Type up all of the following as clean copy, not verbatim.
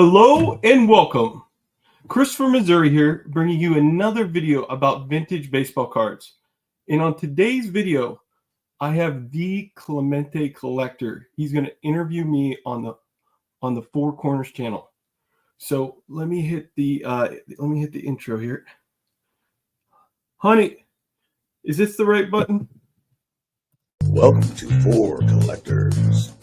Hello and welcome. Chris from Missouri here, bringing you another video about vintage baseball cards. And on today's video, I have the Clemente collector. He's going to interview me on the Four Corners channel. So let me hit the intro here. Honey, is this the right button? Welcome to Four Collectors.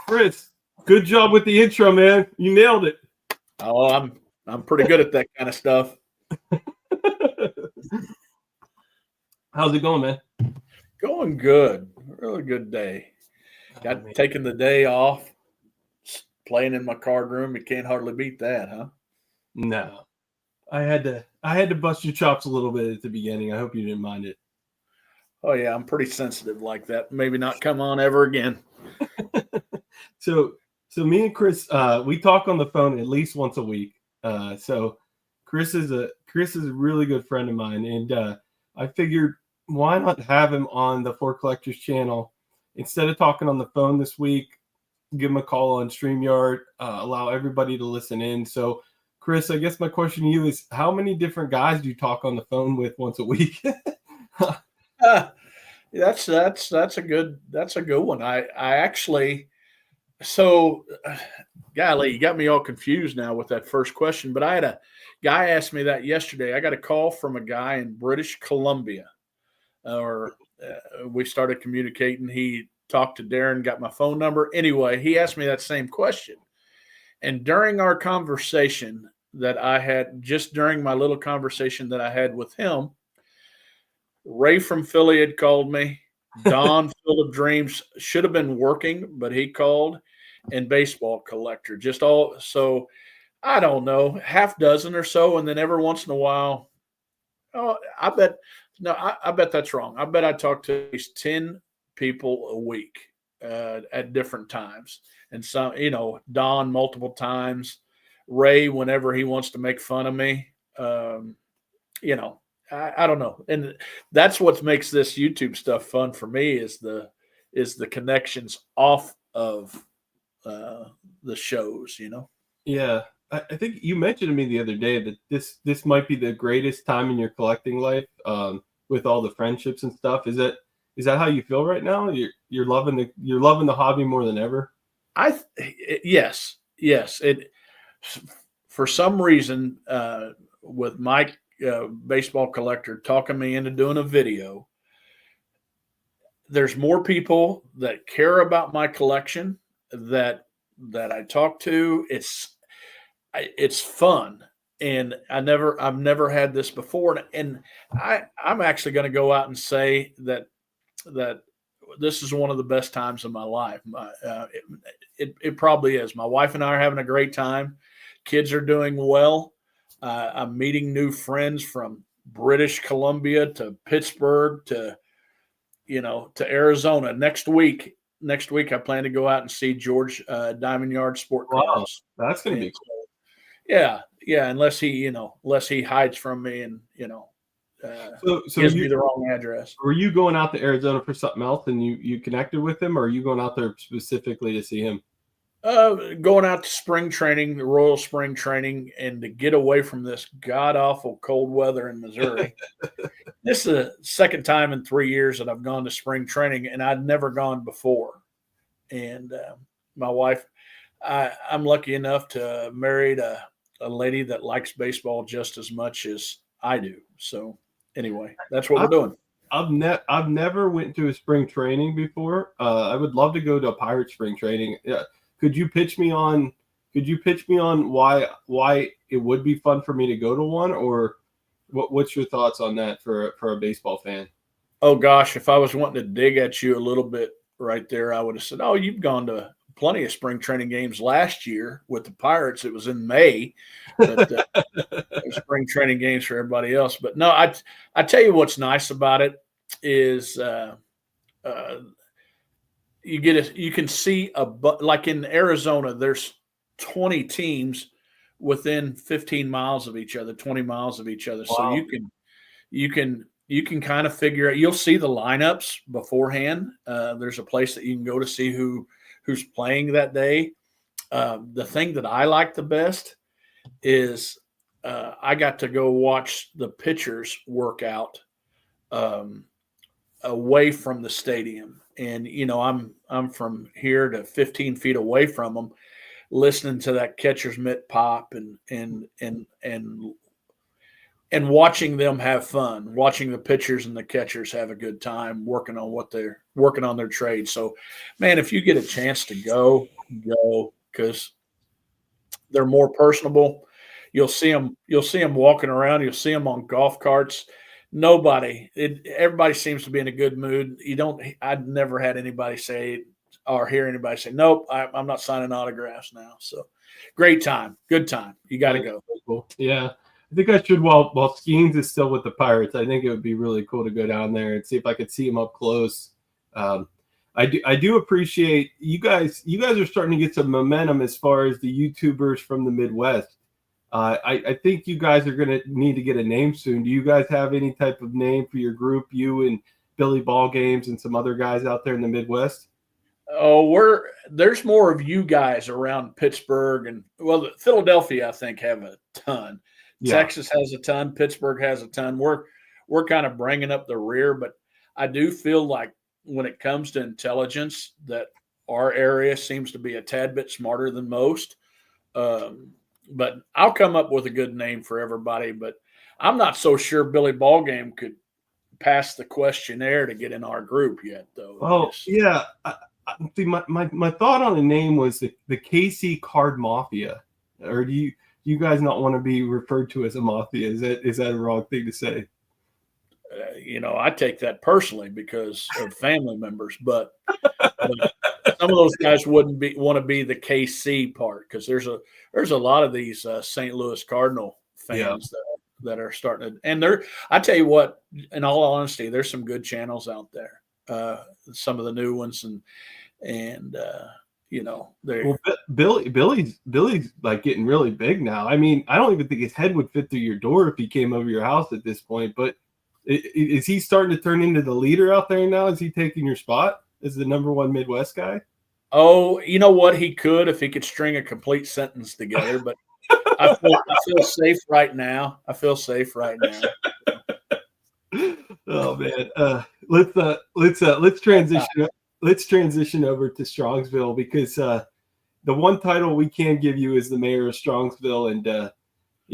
Chris, good job with the intro, man. You nailed it. Oh, I'm pretty good at that kind of stuff. How's it going, man? Going good. Really good day. Taking the day off, playing in my card room. You can't hardly beat that, huh? No. I had to bust your chops a little bit at the beginning. I hope you didn't mind it. Oh yeah, I'm pretty sensitive like that. Maybe not come on ever again. So me and Chris, we talk on the phone at least once a week. So Chris is a really good friend of mine, and I figured why not have him on the Four Collectors channel instead of talking on the phone this week. Give him a call on StreamYard, allow everybody to listen in. So Chris, I guess my question to you is, how many different guys do you talk on the phone with once a week? That's a good one. I actually. So, golly, you got me all confused now with that first question. But I had a guy ask me that yesterday. I got a call from a guy in British Columbia, we started communicating. He talked to Darren, got my phone number. Anyway, he asked me that same question. And during our conversation that I had, just during my little conversation that I had with him, Ray from Philly had called me. Don, Field of Dreams, should have been working, but he called. And Baseball Collector, just all. So I don't know, half dozen or so. And then every once in a while, I bet that's wrong. I bet I talk to at least 10 people a week at different times. And some, Don multiple times, Ray whenever he wants to make fun of me. I don't know. And that's what makes this YouTube stuff fun for me is the connections off of the shows, Yeah. I think you mentioned to me the other day that this might be the greatest time in your collecting life, with all the friendships and stuff. Is that how you feel right now? You're loving the hobby more than ever? Yes. It, for some reason, with Mike, Baseball Collector, talking me into doing a video, there's more people that care about my collection that I talk to. It's fun, and I've never had this before, and I'm actually going to go out and say that this is one of the best times of my life. It probably is. My wife and I are having a great time. Kids are doing well. I'm meeting new friends from British Columbia to Pittsburgh to Arizona. Next week, I plan to go out and see George Diamond Yard Sport Cards. Wow, that's going to be cool. Yeah. Unless he hides from me and so gives me the wrong address. Were you going out to Arizona for something else, and you connected with him, or are you going out there specifically to see him? Going out to spring training, the Royal Spring Training, and to get away from this god awful cold weather in Missouri. This is the second time in 3 years that I've gone to spring training, and I'd never gone before. And my wife, I'm lucky enough to married a lady that likes baseball just as much as I do. So anyway, that's what we're doing. I've never went to a spring training before. I would love to go to a Pirate spring training. Could you pitch me on why it would be fun for me to go to one, or what's your thoughts on that for a baseball fan? Oh gosh, if I was wanting to dig at you a little bit right there, I would have said, "Oh, you've gone to plenty of spring training games last year with the Pirates. It was in May, but spring training games for everybody else." But no, I tell you what's nice about it is you can see like in Arizona, there's 20 teams within 15 miles of each other, 20 miles of each other. So Wow. you can kind of figure out. You'll see the lineups beforehand. There's a place that you can go to see who's playing that day. The thing that I like the best is I got to go watch the pitchers work out away from the stadium, and I'm from here to 15 feet away from them, listening to that catcher's mitt pop and watching them have fun, watching the pitchers and the catchers have a good time working on what they're working on their trade. So, man, if you get a chance to go because they're more personable. You'll see them. You'll see them walking around. You'll see them on golf carts. Everybody seems to be in a good mood. You don't. I've never had anybody say or hear anybody say, "Nope, I'm not signing autographs now." So, great time, good time. You got to go. Cool. Yeah. I think I should while Skeens is still with the Pirates. I think it would be really cool to go down there and see if I could see him up close. I do appreciate you guys. You guys are starting to get some momentum as far as the YouTubers from the Midwest. I think you guys are going to need to get a name soon. Do you guys have any type of name for your group? You and Billy Ball Games and some other guys out there in the Midwest? Oh, there's more of you guys around Pittsburgh and Philadelphia. I think have a ton. Yeah. Texas has a ton. Pittsburgh has a ton. We're kind of bringing up the rear, but I do feel like when it comes to intelligence, that our area seems to be a tad bit smarter than most. But I'll come up with a good name for everybody. But I'm not so sure Billy Ballgame could pass the questionnaire to get in our group yet, though. Oh, yeah. See, my thought on the name was the KC Card Mafia. Or do you guys not want to be referred to as a mafia? Is that a wrong thing to say? I take that personally because of family members, but some of those guys wouldn't want to be the KC part because there's a lot of these St. Louis Cardinal fans that are starting to, and I tell you what, in all honesty, there's some good channels out there. Some of the new ones and Billy's like getting really big now. I mean, I don't even think his head would fit through your door if he came over your house at this point. But is he starting to turn into the leader out there now? Is he taking your spot as the number one Midwest guy? Oh, you know what? He could if he could string a complete sentence together. But I feel safe right now. Oh man, let's transition. Let's transition over to Strongsville because the one title we can give you is the mayor of Strongsville, and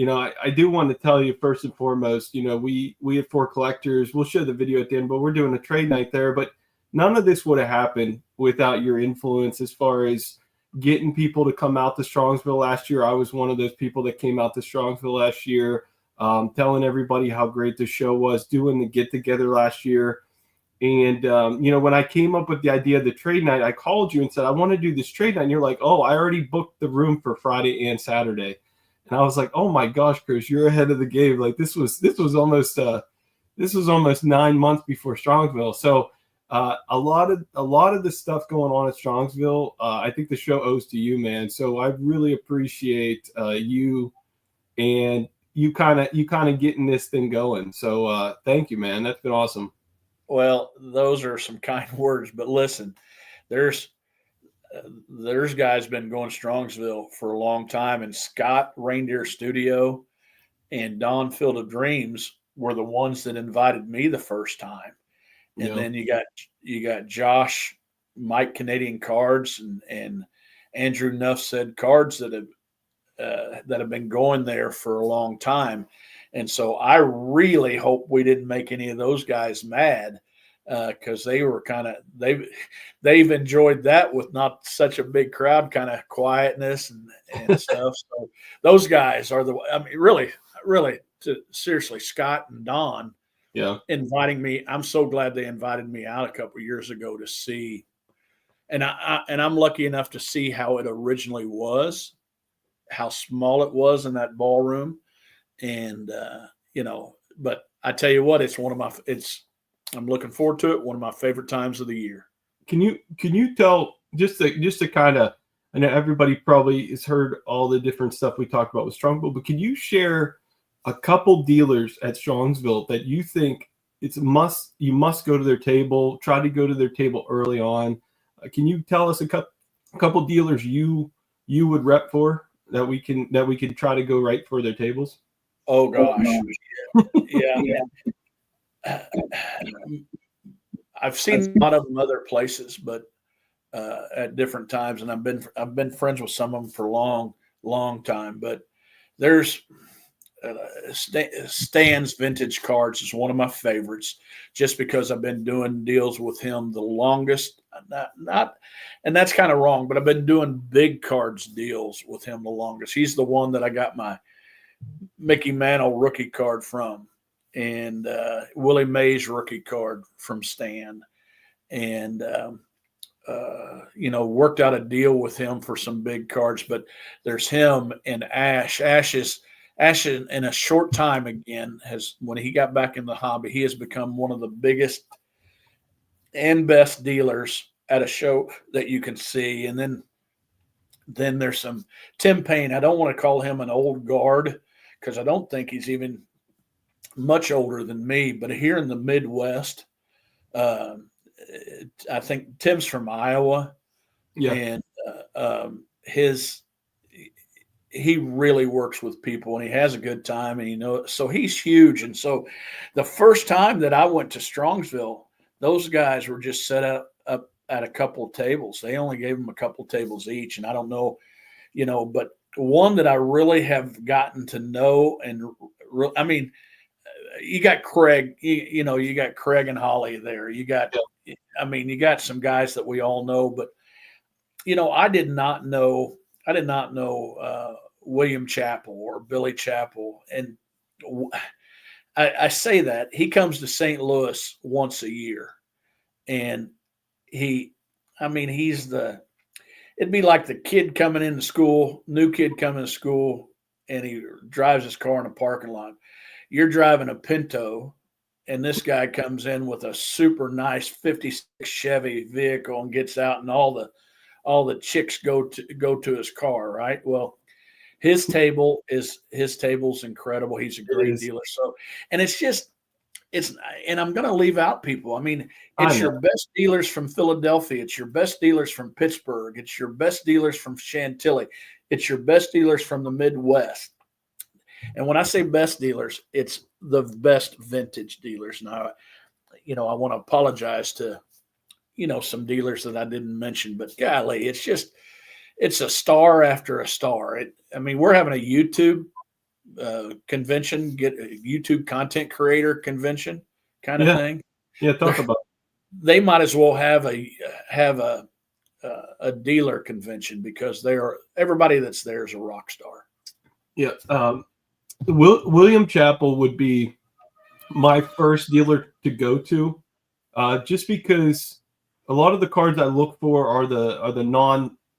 I do want to tell you first and foremost, we have four collectors. We'll show the video at the end, but we're doing a trade night there. But none of this would have happened without your influence as far as getting people to come out to Strongsville last year. I was one of those people that came out to Strongsville last year, telling everybody how great the show was, doing the get together last year. And, when I came up with the idea of the trade night, I called you and said, I want to do this trade night. And you're like, oh, I already booked the room for Friday and Saturday. And I was like, oh my gosh, Chris, you're ahead of the game. Like this was almost 9 months before Strongsville. So a lot of the stuff going on at Strongsville, I think the show owes to you, man. So I really appreciate you and you kind of getting this thing going. So thank you, man. That's been awesome. Well, those are some kind words, but listen, there's guys been going Strongsville for a long time, and Scott Reindeer Studio and Don Field of Dreams were the ones that invited me the first time, and then you got Josh, Mike Canadian Cards, and Andrew Nuff said Cards that have been going there for a long time. And so I really hope we didn't make any of those guys mad because they were they've enjoyed that with not such a big crowd, kind of quietness and stuff. So those guys are really seriously, Scott and Don inviting me. I'm so glad they invited me out a couple of years ago to see. And I'm lucky enough to see how it originally was, how small it was in that ballroom. And, but I tell you what, I'm looking forward to it. One of my favorite times of the year. can you tell just to kind of, I know everybody probably has heard all the different stuff we talked about with Strongsville, but can you share a couple dealers at Strongsville that you think you must go to their table, try to go to their table early on? Can you tell us a couple dealers you would rep for that we can try to go right for their tables? Oh gosh, yeah. I've seen a lot of them other places, but at different times, and I've been friends with some of them for a long time. But there's Stan's Vintage Cards is one of my favorites, just because I've been doing deals with him the longest. And that's kind of wrong, but I've been doing big cards deals with him the longest. He's the one that I got my Mickey Mantle rookie card from, and Willie Mays rookie card from Stan, and worked out a deal with him for some big cards. But there's him and Ash. Ash in a short time again when he got back in the hobby, he has become one of the biggest and best dealers at a show that you can see. And then there's some Tim Payne. I don't want to call him an old guard because I don't think he's even much older than me. But here in the Midwest, I think Tim's from Iowa, and he really works with people, and he has a good time, and so he's huge. And so the first time that I went to Strongsville, those guys were just set up at a couple of tables. They only gave them a couple of tables each, and I don't know, but one that I really have gotten to know, and I mean, you got Craig, you got Craig and Holly there. You got some guys that we all know, but I did not know William Chappell or Billy Chappell. And I say that he comes to St. Louis once a year, and he's it'd be like the kid coming into school, new kid coming to school, and he drives his car in a parking lot. You're driving a Pinto, and this guy comes in with a super nice 56 Chevy vehicle and gets out, and all the chicks go to his car, right? Well, his table's incredible. He's a great dealer. So, and and I'm going to leave out people. I mean, it's your best dealers from Philadelphia. It's your best dealers from Pittsburgh. It's your best dealers from Chantilly. It's your best dealers from the Midwest. And when I say best dealers, it's the best vintage dealers. Now, I want to apologize to, some dealers that I didn't mention, but golly, it's a star after a star. We're having a YouTube convention, get a YouTube content creator convention kind of thing. Yeah, talk about it. They might as well have a dealer convention, because everybody that's there is a rock star. Yeah. William Chappell would be my first dealer to go to, just because a lot of the cards I look for are the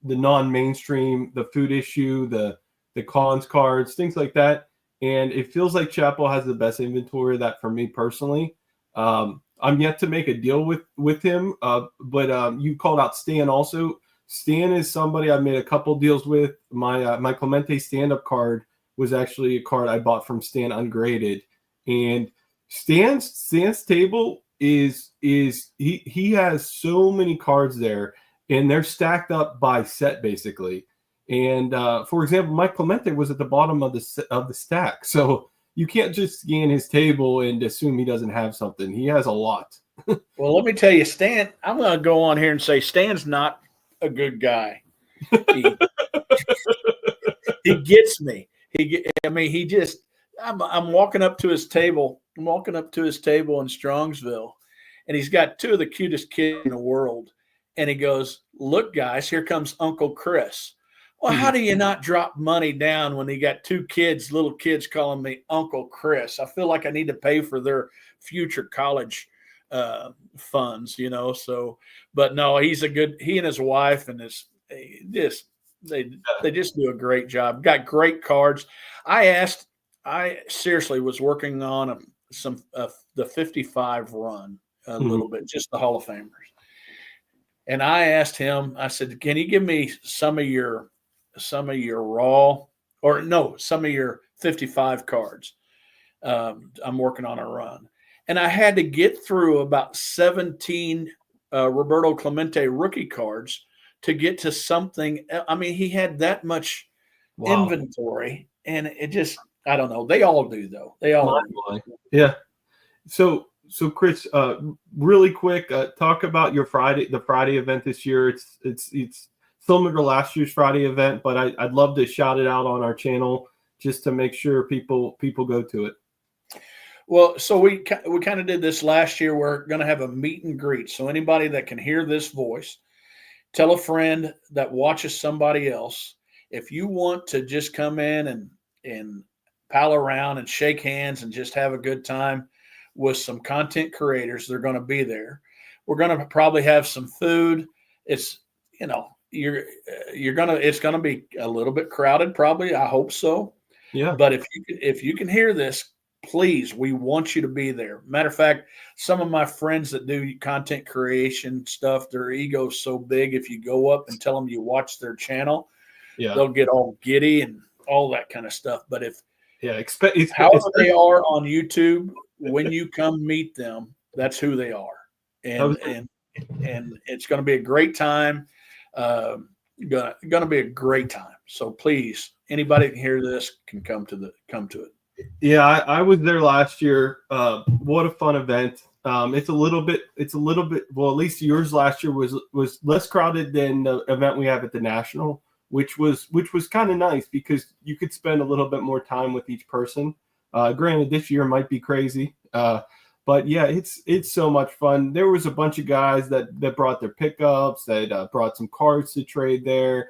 non-mainstream, the food issue, the Collins cards, things like that. And it feels like Chappell has the best inventory of that for me personally. I'm yet to make a deal with him, but you called out Stan also. Stan is somebody I've made a couple deals with. My Clemente stand-up card was actually a card I bought from Stan ungraded, and Stan's table is he has so many cards there, and they're stacked up by set basically. And for example, Mike Clemente was at the bottom of the stack, so you can't just scan his table and assume he doesn't have something. He has a lot. Well, let me tell you, Stan. I'm going to go on here and say Stan's not a good guy. He gets me. I'm walking up to his table. I'm walking up to his table in Strongsville, and he's got two of the cutest kids in the world. And he goes, "Look, guys, here comes Uncle Chris." Well, how do you not drop money down when you got two kids, little kids, calling me Uncle Chris? I feel like I need to pay for their future college funds, So, but no, he and his wife and they just do a great job. Got great cards. I seriously was working on the 55 run a little bit, just the Hall of Famers. And I asked him, I said, can you give me some of your raw, or no, some of your 55 cards? I'm working on a run. And I had to get through about 17 Roberto Clemente rookie cards to get to something. I mean, he had that much Wow. inventory, and it just, I don't know. They all do, though. They all Mind do. blowing. Yeah. So Chris, really quick, talk about your the Friday event this year. It's similar to last year's Friday event, but I'd love to shout it out on our channel just to make sure people go to it. Well, so we kind of did this last year. We're going to have a meet and greet. So anybody that can hear this voice, tell a friend that watches somebody else. If you want to just come in and pal around and shake hands and just have a good time with some content creators, they're going to be there. We're going to probably have some food. It's, you know, it's going to be a little bit crowded, probably. I hope so. Yeah. But if you can hear this, please, we want you to be there. Matter of fact, some of my friends that do content creation stuff, their ego's so big. If you go up and tell them you watch their channel, Yeah. they'll get all giddy and all that kind of stuff. But however it's they are on YouTube, when you come meet them, that's who they are, and it's going to be a great time. Going to be a great time. So please, anybody can hear this can come to it. Yeah, I was there last year. What a fun event. It's a little bit, well, at least yours last year was less crowded than the event we have at the National, which was kind of nice because you could spend a little bit more time with each person. Granted, this year might be crazy. But yeah, it's so much fun. There was a bunch of guys that brought their pickups, that brought some cards to trade there.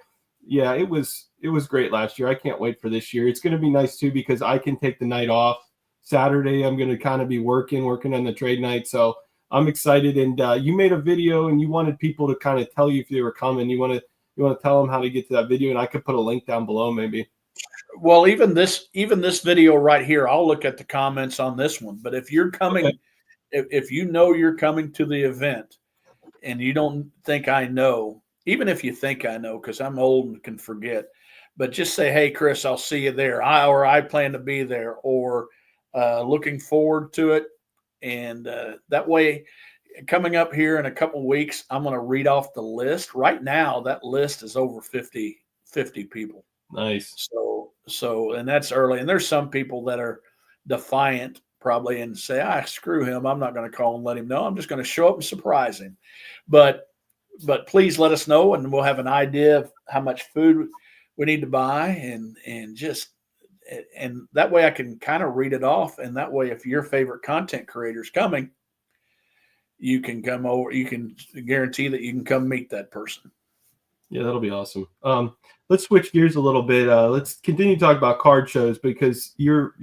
Yeah, it was great last year. I can't wait for this year. It's going to be nice too because I can take the night off. Saturday, I'm going to kind of be working on the trade night. So I'm excited. And you made a video and you wanted people to kind of tell you if they were coming. You want to tell them how to get to that video, and I could put a link down below maybe. Well, even this video right here, I'll look at the comments on this one. But if you're coming, okay, if you know you're coming to the event and you don't think I know, even if you think I know, because I'm old and can forget, but just say, hey, Chris, I'll see you there. I plan to be there, or looking forward to it. And that way, coming up here in a couple of weeks, I'm going to read off the list. Right now, that list is over 50 people. Nice. So, and that's early. And there's some people that are defiant probably and say, screw him. I'm not going to call and let him know. I'm just going to show up and surprise him. But please let us know, and we'll have an idea of how much food we need to buy, and that way I can kind of read it off. And that way, if your favorite content creator is coming, you can come over. You can guarantee that you can come meet that person. Yeah, that'll be awesome. Let's switch gears a little bit. Let's continue to talk about card shows because you're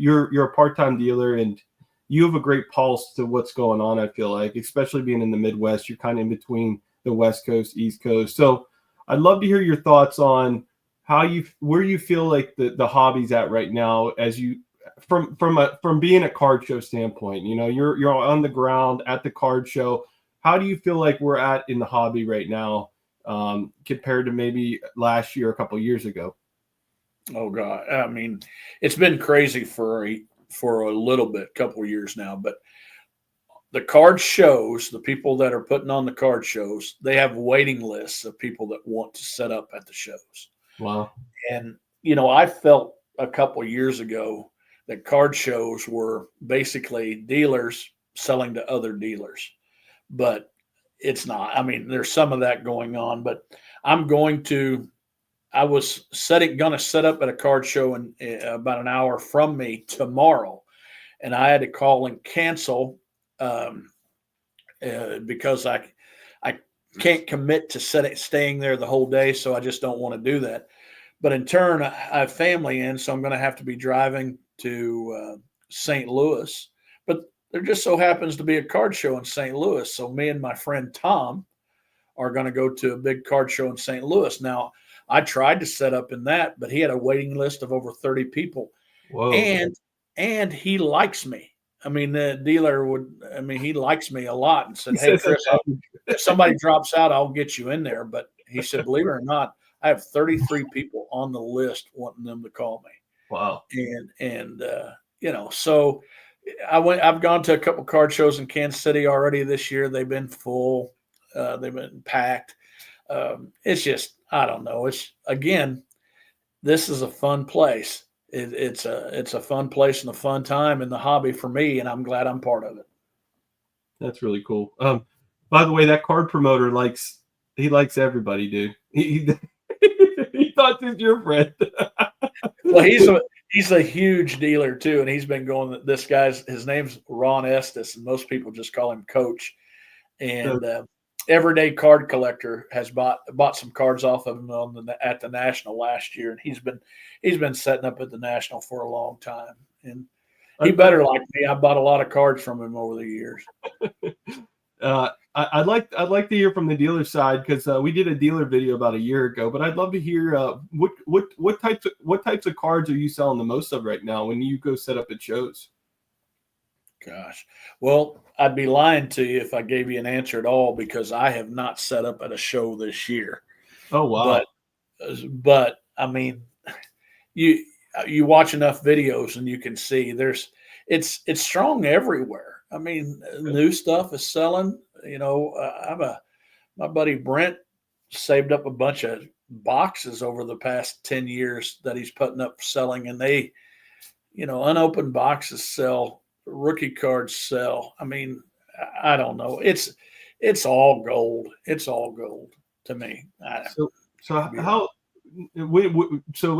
a part-time dealer and you have a great pulse to what's going on. I feel like, especially being in the Midwest, you're kind of in between the West Coast, East Coast. So I'd love to hear your thoughts on where you feel like the hobby's at right now, as you from being a card show standpoint. You know, you're on the ground at the card show. How do you feel like we're at in the hobby right now? Compared to maybe last year, a couple of years ago? Oh God, I mean, it's been crazy for a little bit, couple of years now. But the card shows, the people that are putting on the card shows, they have waiting lists of people that want to set up at the shows. Wow. And I felt a couple of years ago that card shows were basically dealers selling to other dealers, but it's not. I mean, there's some of that going on, but I was going to set up at a card show in about an hour from me tomorrow. And I had to call and cancel because I can't commit to staying there the whole day. So I just don't want to do that. But in turn, I have family in, so I'm going to have to be driving to St. Louis. But there just so happens to be a card show in St. Louis. So me and my friend Tom are going to go to a big card show in St. Louis. Now, I tried to set up in that, but he had a waiting list of over 30 people. Whoa. And he likes me. I mean, the dealer he likes me a lot and said, He "Hey, says Chris, okay. if somebody drops out, I'll get you in there." But he said, "Believe it or not, I have 33 people on the list wanting them to call Wow. me." So I've gone to a couple card shows in Kansas City already this year. They've been full. They've been packed. It's just, I don't know. This is a fun place. It's a fun place and a fun time in the hobby for me, and I'm glad I'm part of it. That's really cool. By the way, that card promoter likes everybody, dude. He thought this your friend. Well, he's a huge dealer too, and he's been going. His name's Ron Estes, and most people just call him Coach. And everyday card collector has bought some cards off of him at the National last year, and he's been setting up at the National for a long time. And he better like me. I bought a lot of cards from him over the years. I'd like to hear from the dealer side because we did a dealer video about a year ago. But I'd love to hear what types of cards are you selling the most of right now when you go set up at shows? Gosh, well, I'd be lying to you if I gave you an answer at all because I have not set up at a show this year. Oh wow! But I mean, you watch enough videos and you can see it's strong everywhere. I mean, new stuff is selling. My buddy Brent saved up a bunch of boxes over the past 10 years that he's putting up selling, and they, unopened boxes sell, rookie cards sell. I mean, I don't know. It's all gold. It's all gold to me. So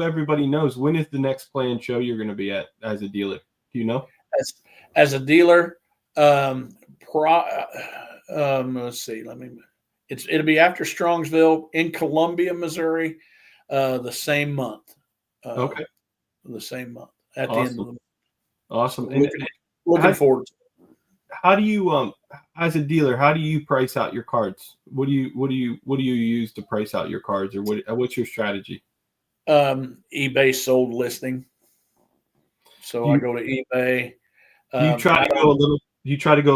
everybody knows, when is the next planned show you're going to be at as a dealer? Do you know? As a dealer, let's see. It'll be after Strongsville in Columbia, Missouri, the same month. Okay. The same month at Awesome. the end of the month. Awesome. Looking forward to it. How do you as a dealer, how do you price out your cards? What do you use to price out your cards, or what's your strategy? eBay sold listing. So I go to eBay. Do you try to go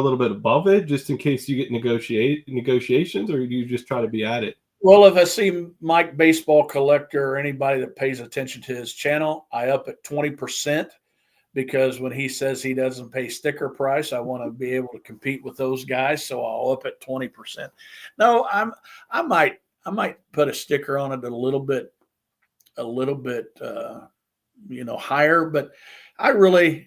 a little bit above it just in case you get negotiations, or do you just try to be at it? Well, if I see Mike Baseball Collector or anybody that pays attention to his channel, I up at 20%. Because when he says he doesn't pay sticker price, I want to be able to compete with those guys. So I'll up at 20%. No, I might put a sticker on it a little bit, higher. But I really,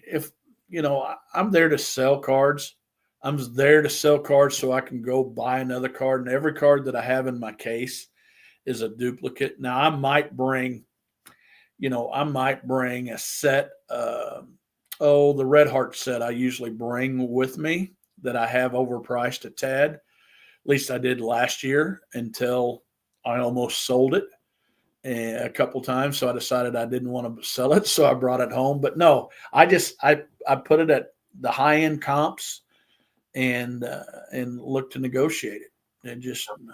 I'm there to sell cards. I'm there to sell cards so I can go buy another card. And every card that I have in my case is a duplicate. Now I might bring a set. The Red Heart set I usually bring with me that I have overpriced a tad. At least I did last year until I almost sold it a couple times. So I decided I didn't want to sell it. So I brought it home. But no, I put it at the high end comps and look to negotiate it. And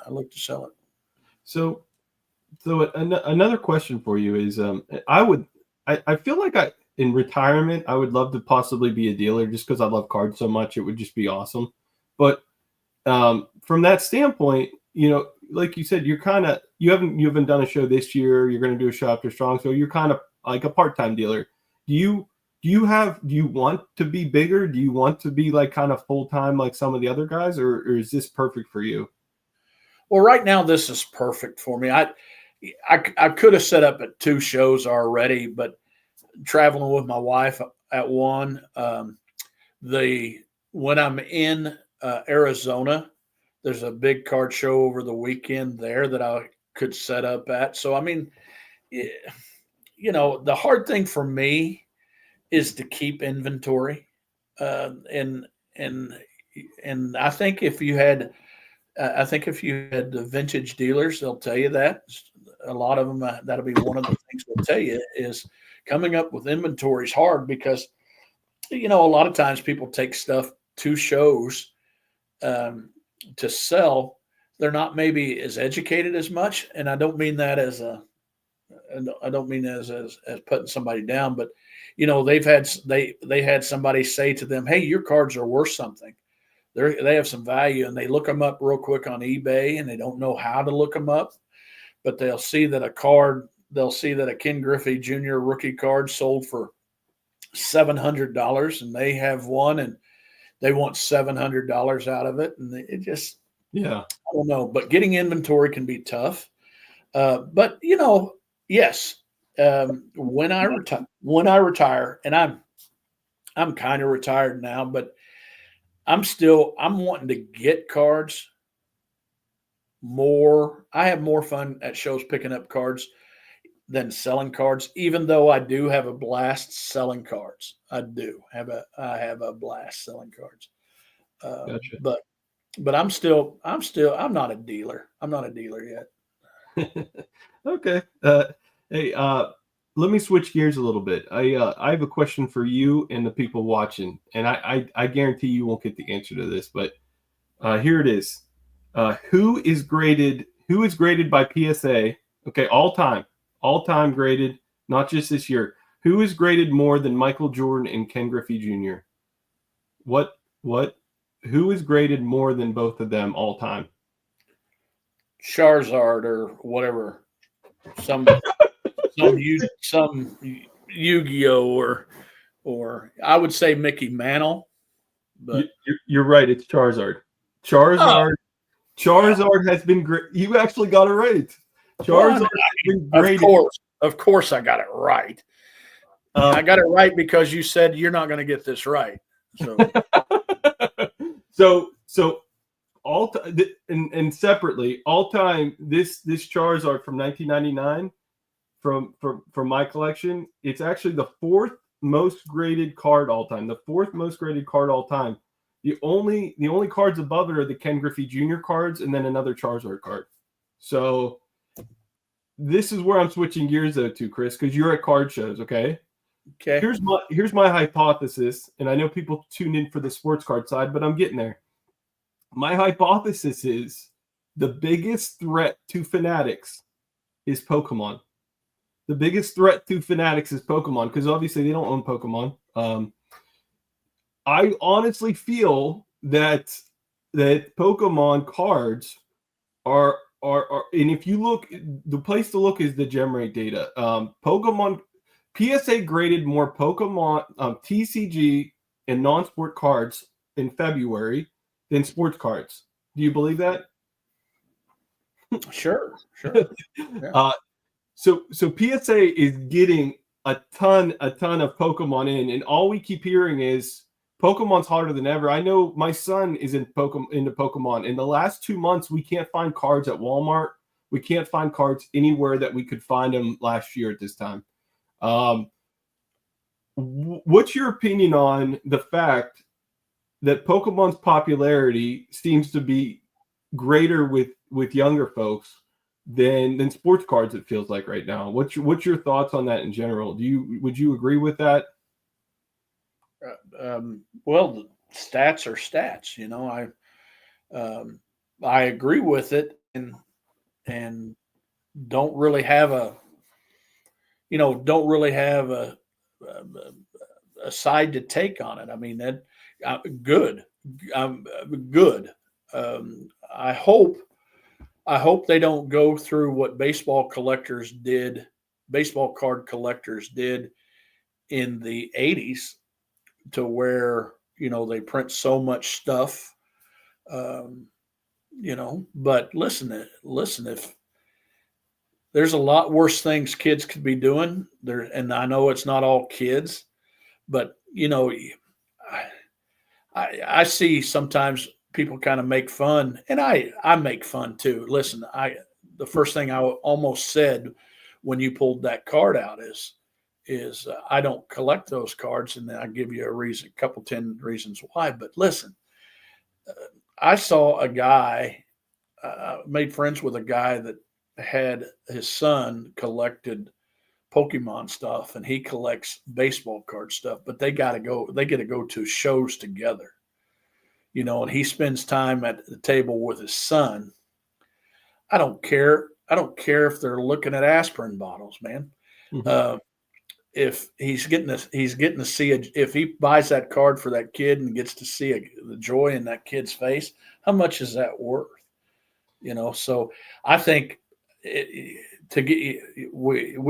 I look to sell it. So another question for you is, I feel like in retirement, I would love to possibly be a dealer just because I love cards so much. It would just be awesome. But from that standpoint, like you said, you haven't done a show this year. You're going to do a show after Strong. So you're kind of like a part-time dealer. Do you want to be bigger? Do you want to be like kind of full-time like some of the other guys, or is this perfect for you? Well, right now this is perfect for me. I could have set up at 2 shows already, but traveling with my wife at one, when I'm in Arizona, there's a big card show over the weekend there that I could set up at. So, I mean, the hard thing for me is to keep inventory. And I think if you had the vintage dealers, they'll tell you that. A lot of them, that'll be one of the things they'll tell you is coming up with inventory is hard because, a lot of times people take stuff to shows to sell. They're not maybe as educated as much. And I don't mean that as I don't mean as putting somebody down, but they had somebody say to them, "Hey, your cards are worth something. They have some value," and they look them up real quick on eBay, and they don't know how to look them up, but they'll see that a Ken Griffey Jr. rookie card sold for $700, and they have one, and they want $700 out of it, and it just, Yeah. I don't know. But getting inventory can be tough. But yes, when I retire, and I'm kind of retired now, but I'm wanting to get cards more. I have more fun at shows picking up cards than selling cards, even though I do have a blast selling cards. I have a blast selling cards. Gotcha. But I'm not a dealer. I'm not a dealer yet. Okay. Hey, let me switch gears a little bit. I have a question for you and the people watching, and I guarantee you won't get the answer to this, but here it is. Who is graded by PSA? Okay, all time graded, not just this year. Who is graded more than Michael Jordan and Ken Griffey Jr.? What? Who is graded more than both of them all time? Charizard or whatever, some Yu-Gi-Oh or I would say Mickey Mantle, but You're right. It's Charizard. Charizard has been great. You actually got it right. Charizard has been graded. Of course, I got it right. I got it right because you said you're not going to get this right. So all and separately, all time this Charizard from 1999 from my collection, it's actually the fourth most graded card all time. The fourth most graded card all time. The only cards above it are the Ken Griffey Jr. cards and then another Charizard card. So this is where I'm switching gears though to Chris, because you're at card shows, okay? Okay. Here's my hypothesis, and I know people tune in for the sports card side, but I'm getting there. My hypothesis is the biggest threat to Fanatics is Pokemon. The biggest threat to Fanatics is Pokemon, because obviously they don't own Pokemon. I honestly feel that Pokemon cards are and if you look, the place to look is the gem rate data. Pokemon PSA graded more Pokemon TCG and non-sport cards in February than sports cards. Do you believe that? Sure. Yeah. So PSA is getting a ton of Pokemon in, and all we keep hearing is Pokemon's harder than ever. I know my son is into Pokemon. In the last 2 months, we can't find cards at Walmart. We can't find cards anywhere that we could find them last year at this time. What's your opinion on the fact that Pokemon's popularity seems to be greater with younger folks than sports cards? It feels like right now. What's your thoughts on that in general? Would you agree with that? Well, the stats are stats. I agree with it, and don't really have a side to take on it. I mean, that good. Good. I hope they don't go through what baseball card collectors did in the 80s, to where they print so much stuff. But listen, if there's a lot worse things kids could be doing there, and I know it's not all kids, but I see sometimes people kind of make fun, and I make fun too. Listen, the first thing I almost said when you pulled that card out is I don't collect those cards, and then I give you a 10 reasons why. But listen, I saw a guy, made friends with a guy that had his son collected Pokemon stuff, and he collects baseball card stuff. But they get to go to shows together, and he spends time at the table with his son. I don't care. care if they're looking at aspirin bottles, man. Mhm. If he's getting to see if he buys that card for that kid and gets to see the joy in that kid's face, how much is that worth? So I think we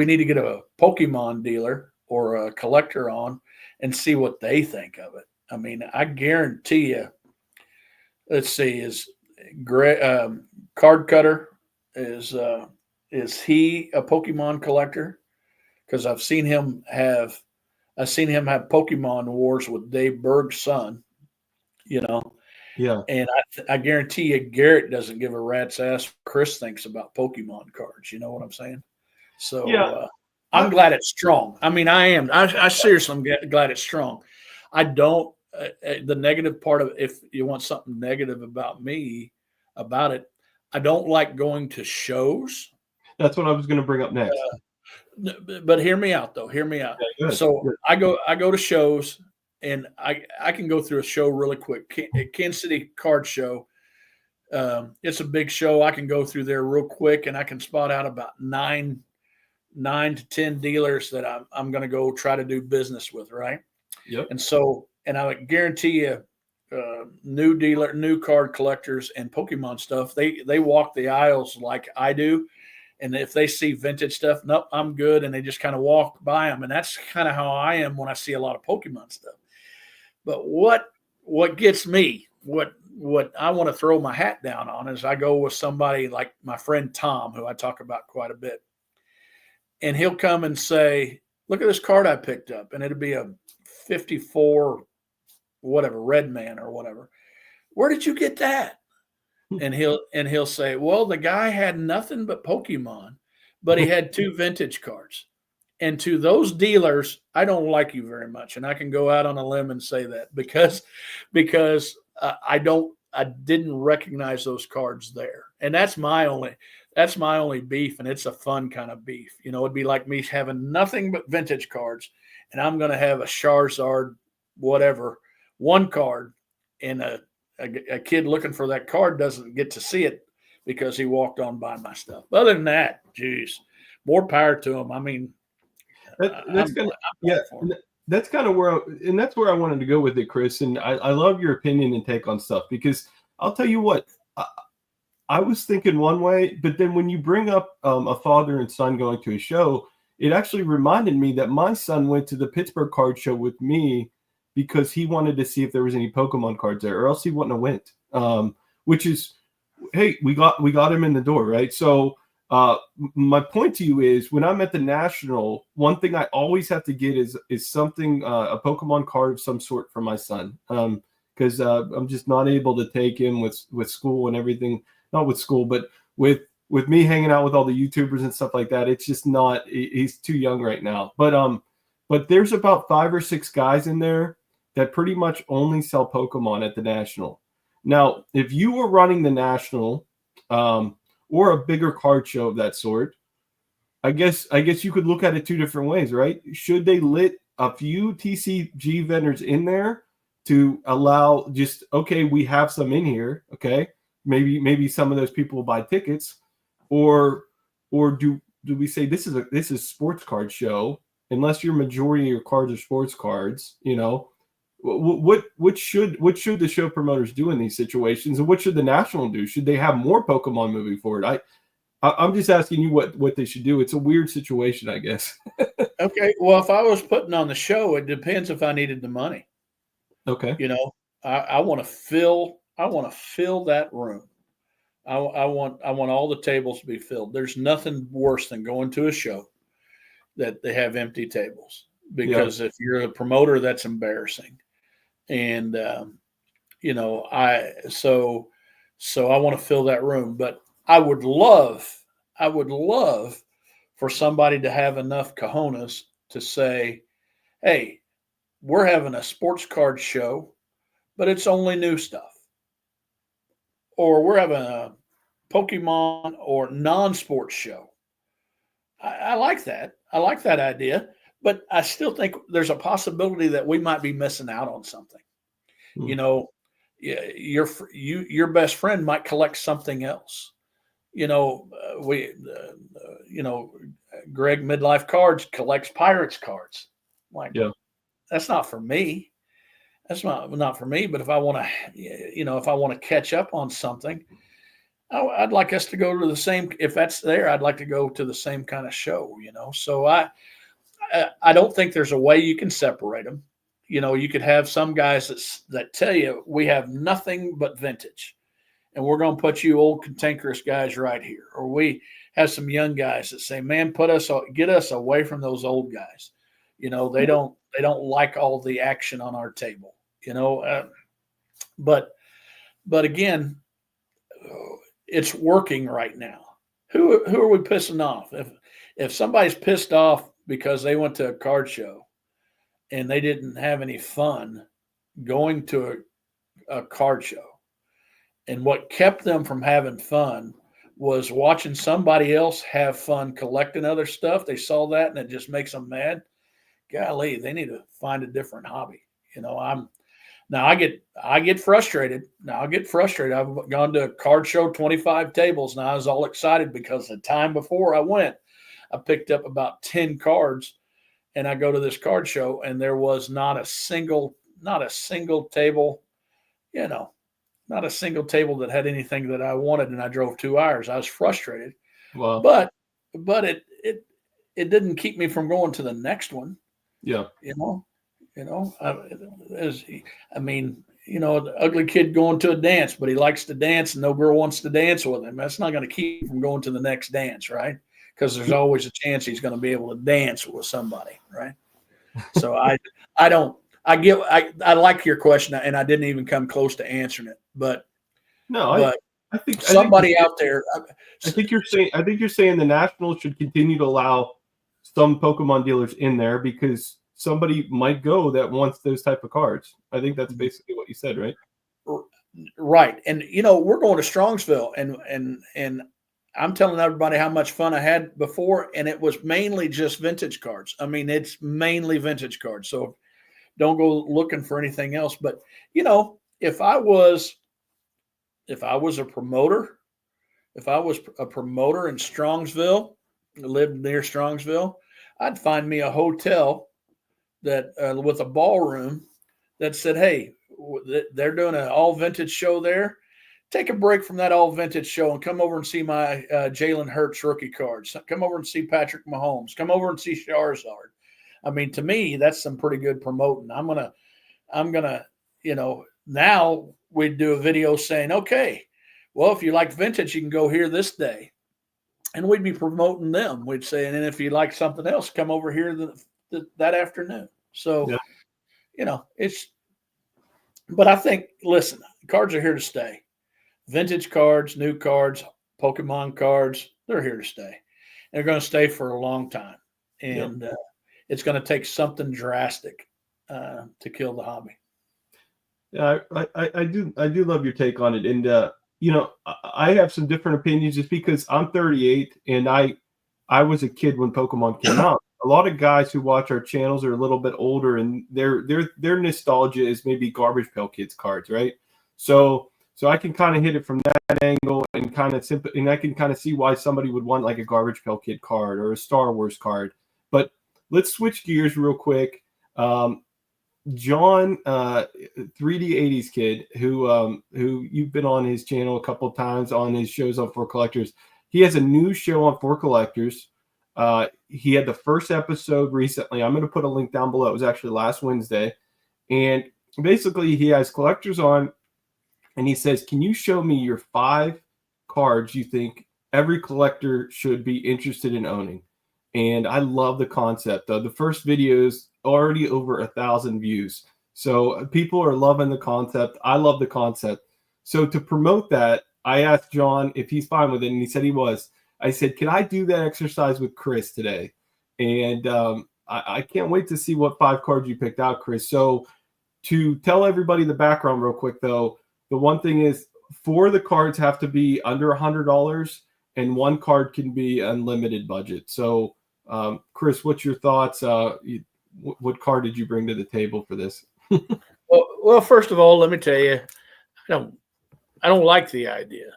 need to get a Pokemon dealer or a collector on and see what they think of it. I mean, I guarantee you. Let's see, is Card Cutter is he a Pokemon collector? Because I've seen him have Pokemon Wars with Dave Berg's son. You know, Yeah. and I guarantee you, Garrett doesn't give a rat's ass what Chris thinks about Pokemon cards. You know what I'm saying? So Yeah. I'm glad it's strong. I mean, I am. I seriously am glad it's strong. I don't. The negative part of if you want something negative about me about it, I don't like going to shows. That's what I was going to bring up next. But hear me out, though. Hear me out. Yeah, good, So good. I go to shows, and I can go through a show really quick. Kansas City Card Show. It's a big show. I can go through there real quick, and I can spot out about nine to 10 dealers that I'm going to go try to do business with, right? Yep. And so, and I would guarantee you, new card collectors and Pokemon stuff, they walk the aisles like I do. And if they see vintage stuff, nope, I'm good. And they just kind of walk by them. And that's kind of how I am when I see a lot of Pokemon stuff. But what gets me, what I want to throw my hat down on is I go with somebody like my friend Tom, who I talk about quite a bit. And he'll come and say, look at this card I picked up. And it'll be a 54, whatever, Red Man or whatever. Where did you get that? And he'll say, well, the guy had nothing but Pokemon, but he had 2 vintage cards. And to those dealers, I don't like you very much. And I can go out on a limb and say that because I didn't recognize those cards there. And that's my only beef. And it's a fun kind of beef. It'd be like me having nothing but vintage cards, and I'm going to have a Charizard, whatever, one card, and a kid looking for that card doesn't get to see it because he walked on by my stuff. Other than that, geez, more power to him. I mean, that's kind of where I wanted to go with it, Chris. And I love your opinion and take on stuff, because I'll tell you what, I was thinking one way, but then when you bring up a father and son going to a show, it actually reminded me that my son went to the Pittsburgh card show with me because he wanted to see if there was any Pokemon cards there, or else he wouldn't have went. Which is, hey, we got him in the door, right? So my point to you is, when I'm at the National, one thing I always have to get is something, a Pokemon card of some sort for my son, because I'm just not able to take him with school and everything. Not with school, but with me hanging out with all the YouTubers and stuff like that. It's just not. He's too young right now. But there's about 5 or 6 guys in there that pretty much only sell Pokemon at the National. Now, if you were running the National, or a bigger card show of that sort, I guess you could look at it 2 different ways, right? Should they let a few TCG vendors in there to allow just, okay, we have some in here, okay, maybe some of those people will buy tickets, or do we say this is sports card show, unless your majority of your cards are sports cards, what should the show promoters do in these situations, and what should the National do? Should they have more Pokemon moving forward? I'm just asking you what they should do. It's a weird situation, I guess. Okay, well, if I was putting on the show, it depends if I needed the money. Okay. I want to fill that room. I want all the tables to be filled. There's nothing worse than going to a show that they have empty tables, because if you're a promoter, that's embarrassing. And I want to fill that room, but I would love for somebody to have enough cojones to say, hey, we're having a sports card show, but it's only new stuff. Or we're having a Pokemon or non-sports show. I like that. I like that idea, but I still think there's a possibility that we might be missing out on something. Your best friend might collect something else. Greg Midlife Cards collects Pirates cards. Like, Yeah. that's not for me. That's not for me. But if I want to catch up on something, I'd like us to go to the same. If that's there, I'd like to go to the same kind of show. So I don't think there's a way you can separate them. You could have some guys that tell you we have nothing but vintage, and we're going to put you old cantankerous guys right here. Or we have some young guys that say, man, get us away from those old guys. They don't like all the action on our table, but again, it's working right now. Who are we pissing off? If somebody's pissed off because they went to a card show and they didn't have any fun going to a card show, and what kept them from having fun was watching somebody else have fun collecting other stuff. They saw that and it just makes them mad. Golly, they need to find a different hobby. I get frustrated. I've gone to a card show, 25 tables, and I was all excited because the time before I went, I picked up about 10 cards, and I go to this card show, and there was not a single table, not a single table that had anything that I wanted, and I drove 2 hours. I was frustrated. Well, but it didn't keep me from going to the next one. Yeah. The ugly kid going to a dance, but he likes to dance and no girl wants to dance with him. That's not going to keep him from going to the next dance, right? Because there's always a chance he's going to be able to dance with somebody, right? So I like your question, and I didn't even come close to answering it. But no, I think somebody out there. I think you're saying the Nationals should continue to allow some Pokemon dealers in there because somebody might go that wants those type of cards. I think that's basically what you said, right? Right. And, we're going to Strongsville and I'm telling everybody how much fun I had before. And it was mainly just vintage cards. I mean, it's mainly vintage cards. So don't go looking for anything else. But, if I was a promoter, in Strongsville, lived near Strongsville, I'd find me a hotel that with a ballroom that said, hey, they're doing an all vintage show there. Take a break from that all vintage show and come over and see my Jalen Hurts rookie cards. Come over and see Patrick Mahomes. Come over and see Charizard. I mean, to me, that's some pretty good promoting. I'm gonna, now we'd do a video saying, okay, well, if you like vintage, you can go here this day. And we'd be promoting them. We'd say, and then if you like something else, come over here that afternoon. So, yeah. But I think, listen, cards are here to stay. Vintage cards, new cards, Pokemon cards, they're here to stay. They're going to stay for a long time. And it's going to take something drastic to kill the hobby. Yeah, I do love your take on it. And, I have some different opinions just because I'm 38 and I was a kid when Pokemon came out. A lot of guys who watch our channels are a little bit older and their nostalgia is maybe Garbage Pail Kids cards, right? So I can kind of hit it from that angle and I can kind of see why somebody would want like a Garbage Pail Kid card or a Star Wars card. But let's switch gears real quick. John, 3D80s kid, who you've been on his channel a couple of times on his shows on For Collectors. He has a new show on For Collectors. He had the first episode recently. I'm going to put a link down below. It was actually last Wednesday. And basically he has collectors on and he says, can you show me your 5 cards you think every collector should be interested in owning? And I love the concept. The first video is already over 1,000 views. So people are loving the concept. I love the concept. So to promote that, I asked John if he's fine with it, and he said he was. I said, can I do that exercise with Chris today? And I can't wait to see what 5 cards you picked out, Chris. So to tell everybody the background real quick, though, the one thing is 4 of the cards have to be under $100, and 1 card can be unlimited budget. So Chris, what's your thoughts? What card did you bring to the table for this? well, first of all, let me tell you, I don't like the idea.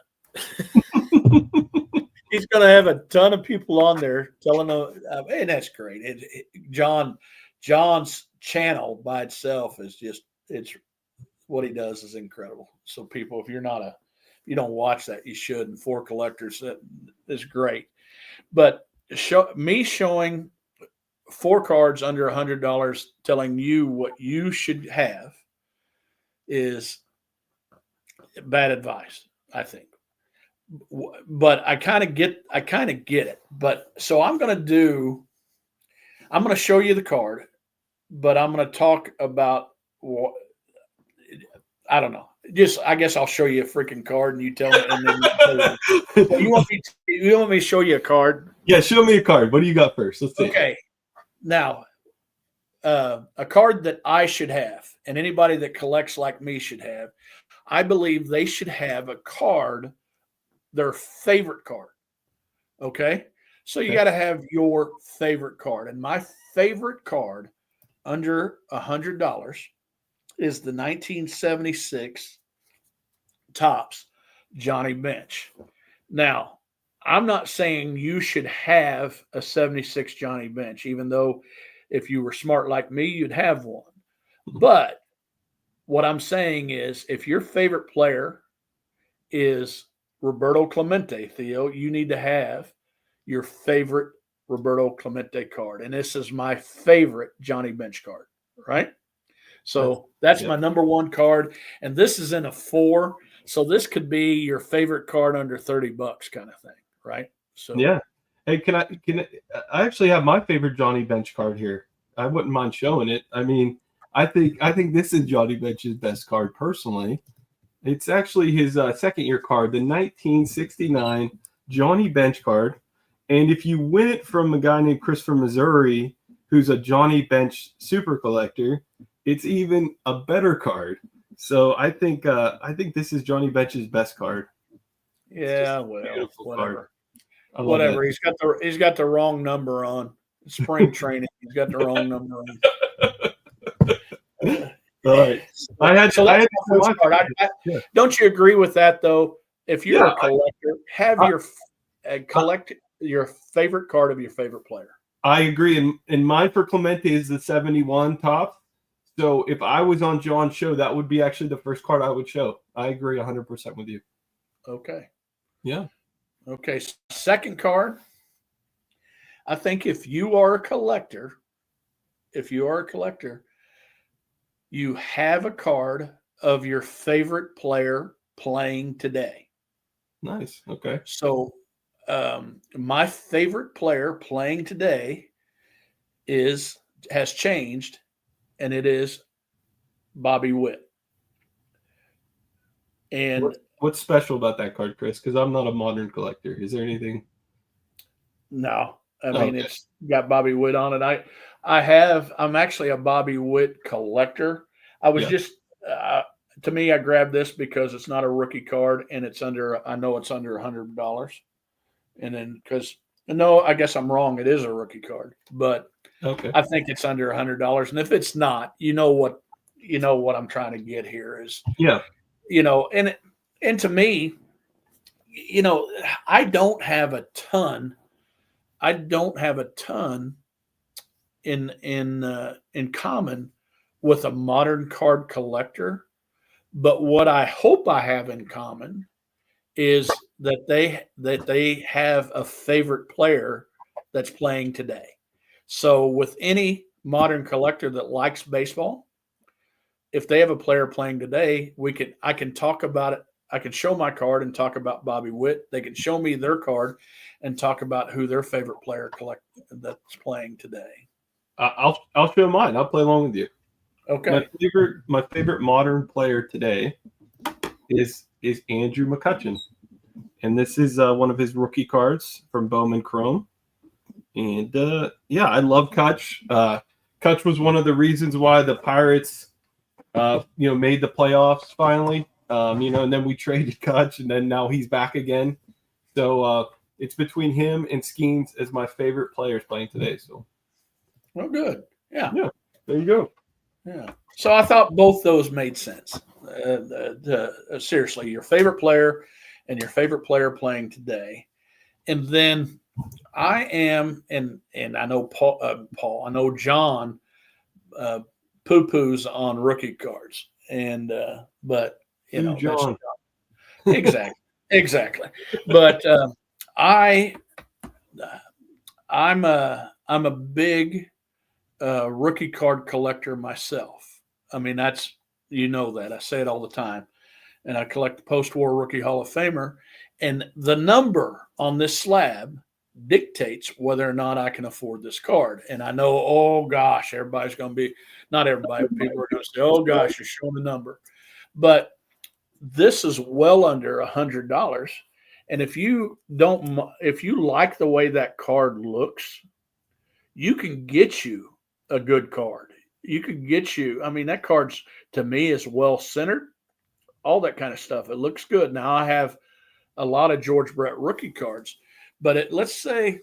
he's going to have a ton of people on there telling them, and that's great. John's channel by itself is just, it's what he does is incredible. So people, if you don't watch that, you should. And For Collectors, that is great. But showing 4 cards under $100, telling you what you should have is bad advice, I think. But I kind of get it. But so I'm going to show you the card, but I'm going to talk about what, I don't know. Just, I guess I'll show you a freaking card and you tell me. And then you want me to show you a card? Yeah, show me a card. What do you got first? Let's see. Okay. Now, a card that I should have, and anybody that collects like me should have, I believe they should have a card, their favorite card. Okay? So you got to have your favorite card. And my favorite card under $100 is the 1976 Topps Johnny Bench. Now, I'm not saying you should have a 76 Johnny Bench, even though if you were smart like me, you'd have one. But what I'm saying is if your favorite player is Roberto Clemente, Theo, you need to have your favorite Roberto Clemente card. And this is my favorite Johnny Bench card, right? So that's my number one card. And this is in a 4. So this could be your favorite card under $30 kind of thing, right? So yeah. Hey, I actually have my favorite Johnny Bench card here. I wouldn't mind showing it. I mean, I think this is Johnny Bench's best card personally. It's actually his second year card, the 1969 Johnny Bench card. And if you win it from a guy named Chris from Missouri, who's a Johnny Bench super collector, it's even a better card. So I think this is Johnny Bench's best card. Yeah, well, whatever. Whatever. He's got the wrong number on spring training. He's got the wrong number on. All right. Don't you agree with that though? If you're a collector, have collect your favorite card of your favorite player. I agree. And mine for Clemente is the 71 Topps. So if I was on John's show, that would be actually the first card I would show. I agree 100% with you. Okay. Yeah. Okay. Second card. I think if you are a collector, you have a card of your favorite player playing today. Nice. Okay. So my favorite player playing today has changed, and it is Bobby Witt. And what's special about that card, Chris? Because I'm not a modern collector. Is there anything? No. I mean, It's got Bobby Witt on it. I'm actually a Bobby Witt collector. I was to me, I grabbed this because it's not a rookie card and I know it's under $100. And then I guess I'm wrong. It is a rookie card, but I think it's under $100. And if it's not, you know what I'm trying to get here is, and to me, I don't have a ton in common with a modern card collector, but what I hope I have in common is that they have a favorite player that's playing today. So with any modern collector that likes baseball, if they have a player playing today, I can talk about it. I can show my card and talk about Bobby Witt. They can show me their card and talk about who their favorite player that's playing today. I'll show mine. I'll play along with you. Okay. My favorite modern player today is Andrew McCutchen, and this is one of his rookie cards from Bowman Chrome. And I love Kutch. Kutch was one of the reasons why the Pirates, made the playoffs finally. And then we traded Kutch, and then now he's back again. So it's between him and Skeens as my favorite players playing today. So, well, good. Yeah. There you go. Yeah. So I thought both those made sense. Seriously, your favorite player and your favorite player playing today. And then I am, and I know Paul, I know John poo poos on rookie cards, and but Who, that's John? exactly, exactly. But I I'm a big rookie card collector myself. I mean, that's that I say it all the time, and I collect the post-war rookie Hall of Famer, and the number on this slab dictates whether or not I can afford this card. And I know, oh gosh, everybody's going to be not everybody, but people are going to say, oh gosh, you're showing the number, but this is well under $100. And if you like the way that card looks, you can get you a good card. You can get you, I mean, that card's to me is well centered, all that kind of stuff. It looks good. Now I have a lot of George Brett rookie cards, but let's say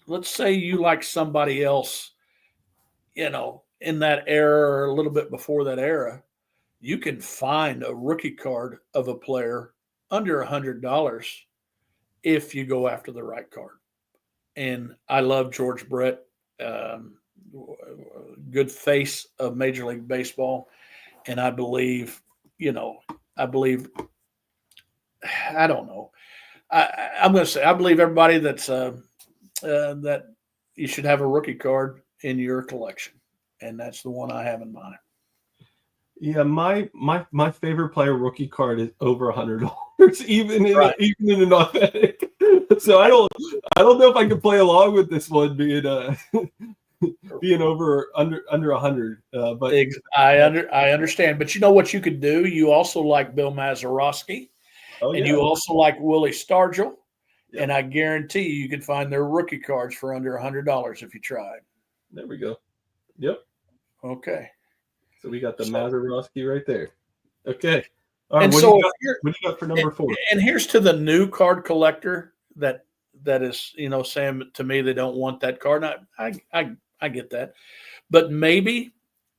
you like somebody else, in that era or a little bit before that era, you can find a rookie card of a player under $100 if you go after the right card. And I love George Brett, um, good face of Major League Baseball, and I believe, you know, I believe, I don't know. I'm going to say I believe everybody that you should have a rookie card in your collection, and that's the one I have in mind. Yeah, my favorite player rookie card is over $100, Right. even in an authentic. So I don't know if I can play along with this one being over under 100. But I understand, but you know what you could do? You also like Bill Mazeroski, oh and yeah, you also like Willie Stargell, yep. and I guarantee you could find their rookie cards for under $100 if you tried. There we go. Yep. Okay. So we got the So, Mazeroski right there. Okay. All right. and What do you so got? What do you got for number 4? and here's to the new card collector that is saying to me they don't want that card. And I get that, but uh, maybe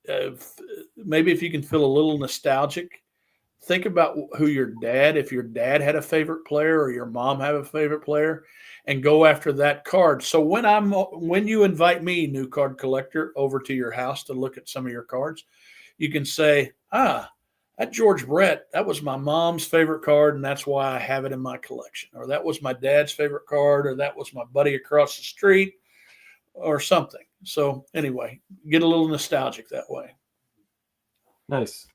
if you can feel a little nostalgic, think about who if your dad had a favorite player or your mom have a favorite player, and go after that card. So when you invite me, new card collector, over to your house to look at some of your cards, you can say, that George Brett, that was my mom's favorite card, and that's why I have it in my collection. Or that was my dad's favorite card, or that was my buddy across the street, or something. So anyway, get a little nostalgic that way. Nice.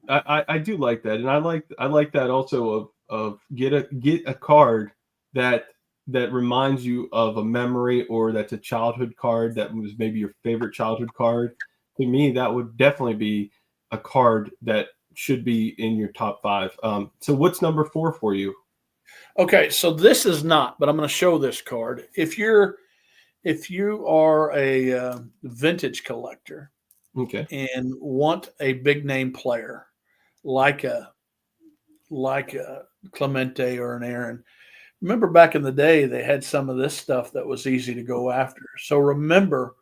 I do like that, and I like that also of get a card that reminds you of a memory, or that's a childhood card that was maybe your favorite childhood card. To me, that would definitely be a card that should be in your top 5. So what's number 4 for you? Okay, so this is not, but I'm going to show this card. If you are a vintage collector Okay. and want a big name player like a Clemente or an Aaron, remember back in the day they had some of this stuff that was easy to go after. So remember,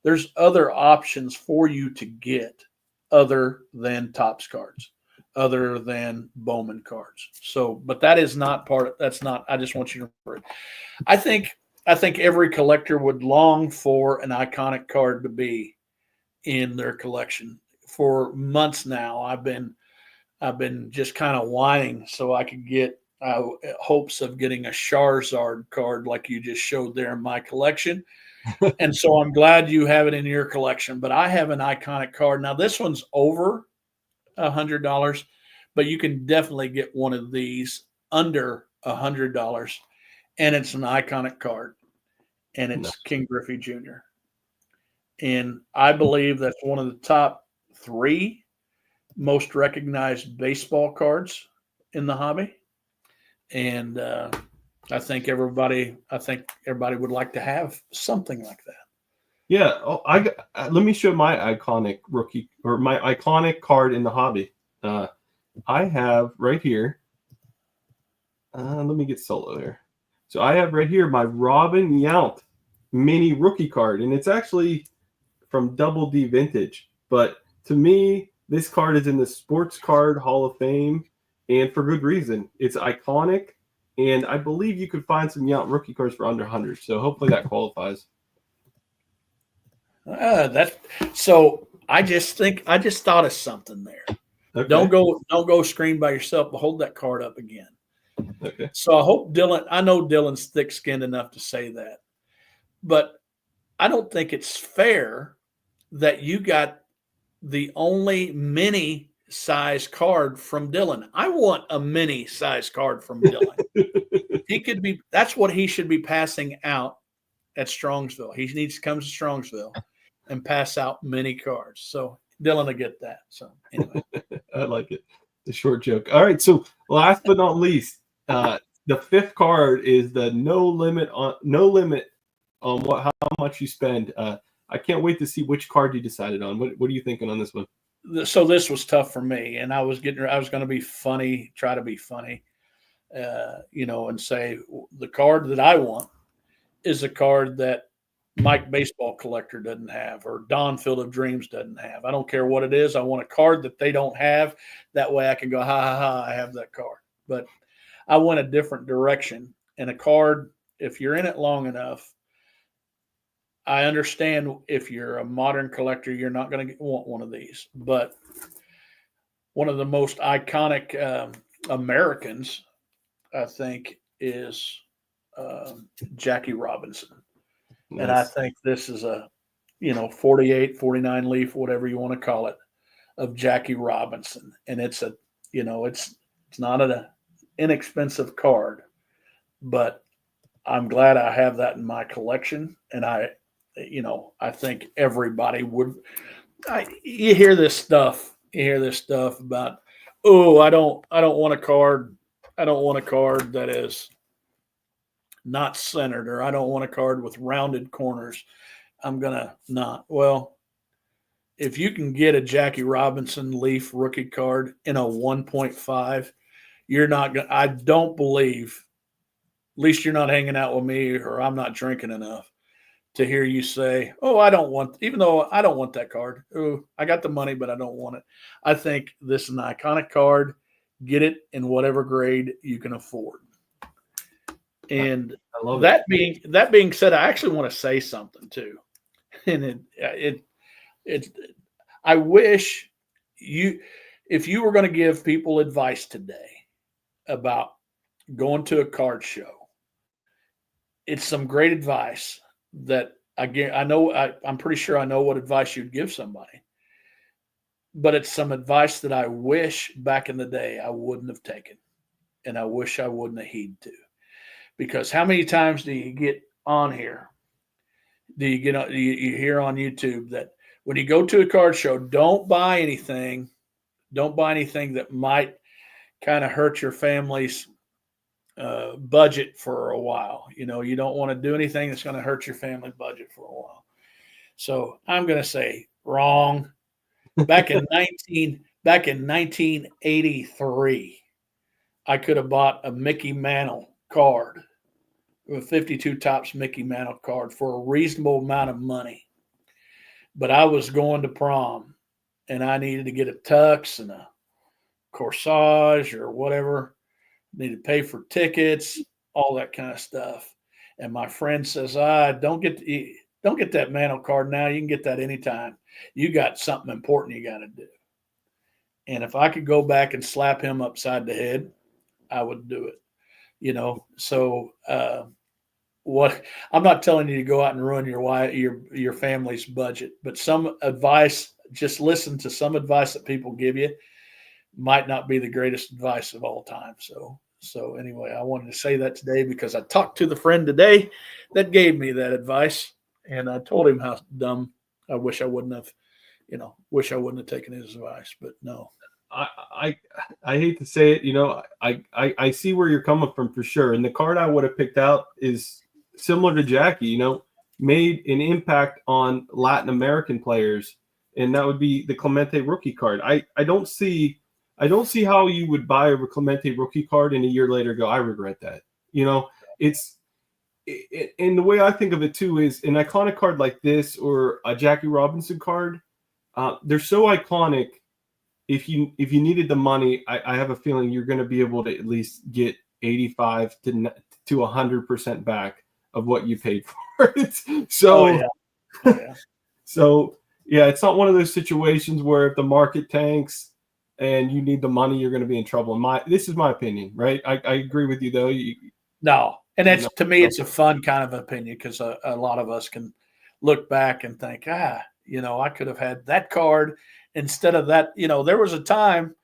there's other options for you to get other than Topps cards, other than Bowman cards. So, but that is not that's not. I just want you to remember it. I think every collector would long for an iconic card to be in their collection. For months now, I've been just kind of whining so I could get hopes of getting a Charizard card like you just showed there in my collection. And so I'm glad you have it in your collection. But I have an iconic card. Now, this one's over $100, but you can definitely get one of these under $100. And it's an iconic card. And No. it's King Griffey Jr. And I believe that's one of the top 3 most recognized baseball cards in the hobby. And I think everybody would like to have something like that. Yeah. Oh, let me show my iconic rookie, or my iconic card in the hobby. I have right here. Let me get solo here. So I have right here my Robin Yount mini rookie card, and it's actually from Double D Vintage. But to me, this card is in the Sports Card Hall of Fame, and for good reason. It's iconic, and I believe you could find some Yount rookie cards for under 100. So hopefully that qualifies. So I just thought of something there. Okay. Don't go screen by yourself, but hold that card up again. Okay. So I hope I know Dylan's thick-skinned enough to say that, but I don't think it's fair that you got the only mini size card from Dylan. I want a mini size card from Dylan. That's what he should be passing out at Strongsville. He needs to come to Strongsville and pass out mini cards. So Dylan will get that. So anyway. I like it. The short joke. All right. So last but not least, the fifth card is the no limit on how much you spend. I can't wait to see which card you decided on. What are you thinking on this one? So this was tough for me, and I was going to be funny, try to be funny, and say the card that I want is a card that Mike Baseball Collector doesn't have, or Don Field of Dreams doesn't have. I don't care what it is. I want a card that they don't have. That way I can go, ha, ha, ha, I have that card. But I went a different direction. And a card, if you're in it long enough, I understand if you're a modern collector, you're not going to want one of these. But one of the most iconic Americans, I think, is Jackie Robinson. Nice. And I think this is a, 48, 49 leaf, whatever you want to call it, of Jackie Robinson. And it's it's not an inexpensive card, but I'm glad I have that in my collection. And I think everybody would. You hear this stuff about, oh, I don't want a card. I don't want a card that is not centered, or I don't want a card with rounded corners. I'm gonna not. Well, if you can get a Jackie Robinson Leaf rookie card in a 1.5, you're not gonna. I don't believe. At least you're not hanging out with me, or I'm not drinking enough to hear you say, "Oh, I don't want." Even though I don't want that card. Oh, I got the money, but I don't want it. I think this is an iconic card. Get it in whatever grade you can afford. And that being said, I actually want to say something too. And I wish if you were going to give people advice today about going to a card show, it's some great advice that I'm pretty sure I know what advice you'd give somebody, but it's some advice that I wish back in the day I wouldn't have taken, and I wish I wouldn't have heeded to. Because how many times do you get on here? Do you hear on YouTube that when you go to a card show, don't buy anything that might kind of hurt your family's budget for a while. You don't want to do anything that's going to hurt your family budget for a while. So I'm going to say wrong. Back in 1983, I could have bought a Mickey Mantle card, a 52 Topps Mickey Mantle card, for a reasonable amount of money. But I was going to prom, and I needed to get a tux and a corsage or whatever. Needed to pay for tickets, all that kind of stuff. And my friend says, don't get that Mantle card now. You can get that anytime. You got something important you got to do. And if I could go back and slap him upside the head, I would do it. So what I'm not telling you to go out and ruin your family's budget, but some advice, just listen to some advice that people give you, might not be the greatest advice of all time. So anyway, I wanted to say that today because I talked to the friend today that gave me that advice, and I told him how dumb I wish I wouldn't have taken his advice, but no. I hate to say it, I see where you're coming from for sure. And the card I would have picked out is similar to Jackie, made an impact on Latin American players, and that would be the Clemente rookie card. I don't see how you would buy a Clemente rookie card and a year later go, I regret that. And the way I think of it too is an iconic card like this or a Jackie Robinson card. They're so iconic. If you needed the money, I have a feeling you're going to be able to at least get 85 to 100% back of what you paid for it. So, so yeah, it's not one of those situations where if the market tanks and you need the money, you're going to be in trouble. This is my opinion, right? I agree with you though. No, and that's to me, it's a fun kind of opinion because a lot of us can look back and think, I could have had that card instead of that. There was a time,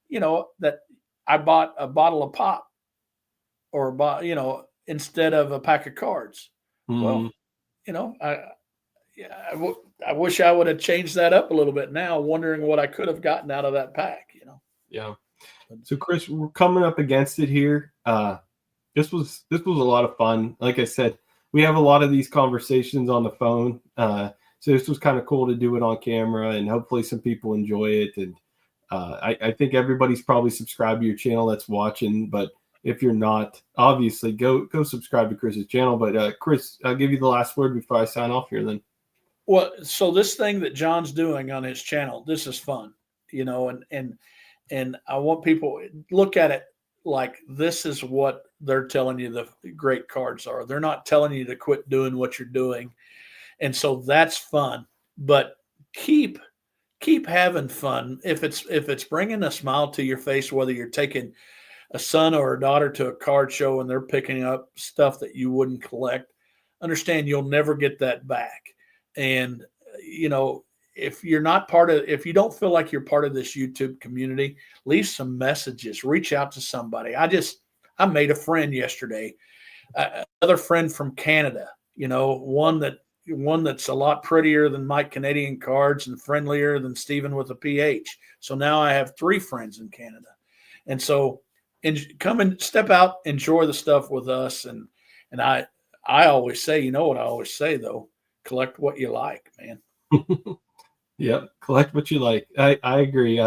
that I bought a bottle of pop or instead of a pack of cards. Well, I wish I would have changed that up a little bit now, wondering what I could have gotten out of that pack, Yeah. So Chris, we're coming up against it here. This was a lot of fun. Like I said, we have a lot of these conversations on the phone. So this was kind of cool to do it on camera, and hopefully some people enjoy it. And I think everybody's probably subscribed to your channel that's watching, but if you're not, obviously go subscribe to Chris's channel. But Chris, I'll give you the last word before I sign off here then. Well, so this thing that John's doing on his channel, this is fun, and I want people to look at it like this is what they're telling you the great cards are. They're not telling you to quit doing what you're doing. And so that's fun, but keep having fun. If it's bringing a smile to your face, whether you're taking a son or a daughter to a card show and they're picking up stuff that you wouldn't collect, understand you'll never get that back. And, if you don't feel like you're part of this YouTube community, leave some messages, reach out to somebody. I made a friend yesterday, another friend from Canada, one that's a lot prettier than Mike Canadian Cards and friendlier than Steven with a PH. So now I have 3 friends in Canada. And so come and step out, enjoy the stuff with us. And I always say, you know what I always say though, collect what you like, man. Yep. Collect what you like. I agree.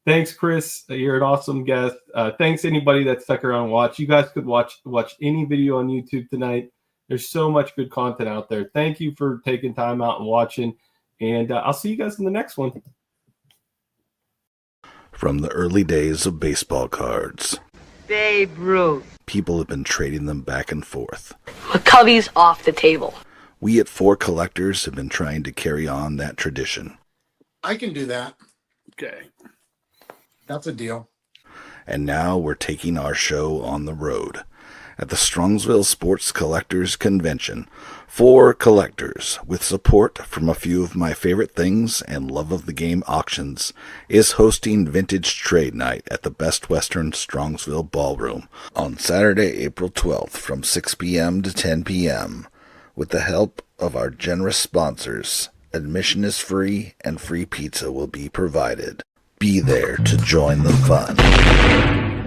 Thanks, Chris. You're an awesome guest. Thanks anybody that stuck around and watched. You guys could watch any video on YouTube tonight. There's so much good content out there. Thank you for taking time out and watching. And I'll see you guys in the next one. From the early days of baseball cards, Babe Ruth. people have been trading them back and forth. McCovey's off the table. We at 4 Collectors have been trying to carry on that tradition. I can do that. Okay. That's a deal. And now we're taking our show on the road. At the Strongsville Sports Collectors Convention, 4 Collectors, with support from a few of my favorite things and love of the game auctions, is hosting Vintage Trade Night at the Best Western Strongsville Ballroom on Saturday, April 12th from 6 p.m. to 10 p.m. With the help of our generous sponsors, admission is free and free pizza will be provided. Be there to join the fun.